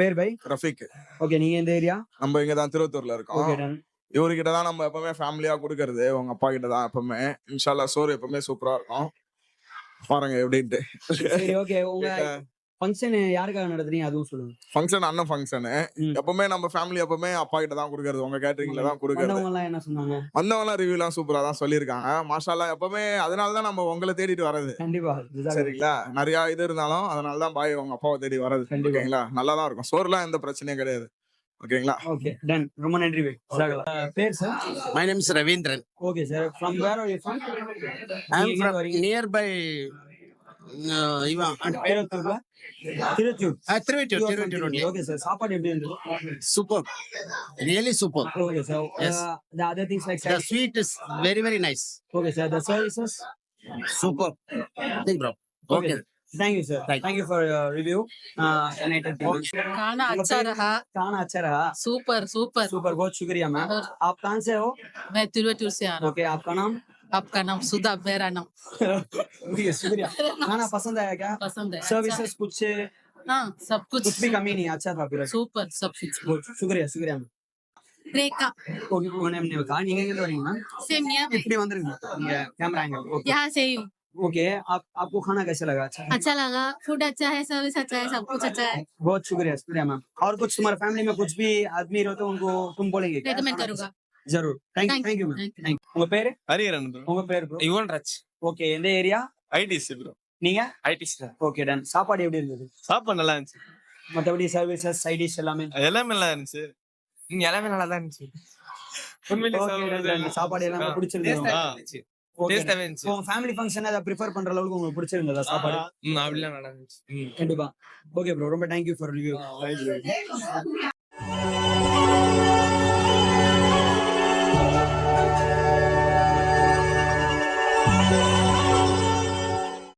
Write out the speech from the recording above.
பேர் by? Rafiq. Okay, நீங்க எந்த ஏரியா? நம்ம இங்க தான் திருவத்தூர்ல இருக்கோம். Okay done. இவர்கிட்ட தான் நம்ம எப்பவுமே ஃபேமிலியா கொடுக்கறது. உங்க அப்பா கிட்ட தான் எப்பவுமே. இன்ஷால்லா சோறு எப்பவுமே சூப்பரா இருக்கும். பாருங்க எப்படின்ட்டு. சரி ஓகே, உங்க ஃபங்க்ஷன் யாருக்காக நடத்துறீங்க அதுவும் சொல்லுங்க. ஃபங்க்ஷன் அண்ணன் ஃபங்க்ஷன். எப்பவுமே நம்ம ஃபேமிலி எப்பவுமே அப்பா கிட்ட தான் கொடுக்கறது. உங்க கேட்டரிங்ல தான் கொடுக்கறது. வந்தவங்க எல்லாம் என்ன சொன்னாங்க? வந்தவங்க ரிவ்யூலாம் சூப்பரா தான் சொல்லியிருக்காங்க. மாஷால்லா எப்பவுமே அதனால தான் நம்ம உங்களை தேடிட்டு வர்றது. கண்டிப்பா. சரிங்களா? நிறைய இது இருந்தாலும் அதனால தான் பாய் உங்க அப்பாவை தேடி வர்றது. ஓகேங்களா? நல்லா தான் இருக்கும். சோறுலாம் எந்த பிரச்சனையும் கிடையாது. ஓகேங்களா? Okay done. ரொம்ப நன்றி பை. பேர் sir? My name is Ravindran. Okay sir, from where are you from? I am from nearby Tiruttur. Tiruttur. Okay sir, சாப்பாடு எப்படி இருந்தது? Superb, really superb. Okay sir. Yes. The other things like The sweet is very very nice. Okay sir, the services? Superb. Thank bro. Okay. Thank you sir. Thank you for your review. खाना अच्छा रहा। खाना अच्छा रहा। Super बहुत शुक्रिया ma'am. आप कहाँ से हो? मैं तिरुवटूर से आ रहा हूँ। ओके, आपका नाम? आपका नाम सुधा, मेरा नाम। शुक्रिया। खाना पसंद आया क्या? पसंद है। सर्विसेज कुछ? हाँ, सब कुछ भी कमी नहीं, अच्छा था पूरा। सुपर, सब कुछ। शुक्रिया मैम। रेखा। ओके, நீங்க எங்க வரீங்க மேம்? सेम यहाँ पे। இப்படி வந்துருங்க, நீங்க கேமரா एंगल। ओके, यहाँ से ही। ओके, आपको खाना कैसा लगा? अच्छा लगा, फूड अच्छा है, सर्विस अच्छा है, सब कुछ अच्छा है। बहुत शुक्रिया मैम। और कुछ तुम्हारे फैमिली में कुछ भी आदमी रहो तो उनको तुम बोलेंगे क्या? रेकमेंड करूँगा। जरूर। Thank you ma'am. Thank you. உங்க பேரு? ஹரிஹரன் bro. உங்க பேரு ப்ரோ? யுவன் ராஜ். ஓகே, எந்த ஏரியா? ITC bro. நீங்க? ஐடிசி தான். Okay done. சாப்பாடு எப்படி இருந்தது? சாப்பாடு நல்லா இருந்துச்சு. மத்தபடி சர்வீசஸ், சைட் டிஷ் எல்லாமே நல்லா இருந்துச்சு. எல்லாமே நல்லா தான் இருந்துச்சு. சாப்பாடு எல்லாமே பிடிச்சிருந்தது. டேஸ்டாவே இருந்துச்சு. உங்க ஃபேமிலி ஃபங்க்ஷன் அத ப்ரிஃபர் பண்ற அளவுக்கு உங்களுக்கு பிடிச்சிருந்ததா சாப்பாடு? அப்படிலாம் நல்லா இருந்துச்சு. கண்டிப்பா. ஓகே ப்ரோ, ரொம்ப தேங்க் யூ ஃபார் ரிவ்யூ.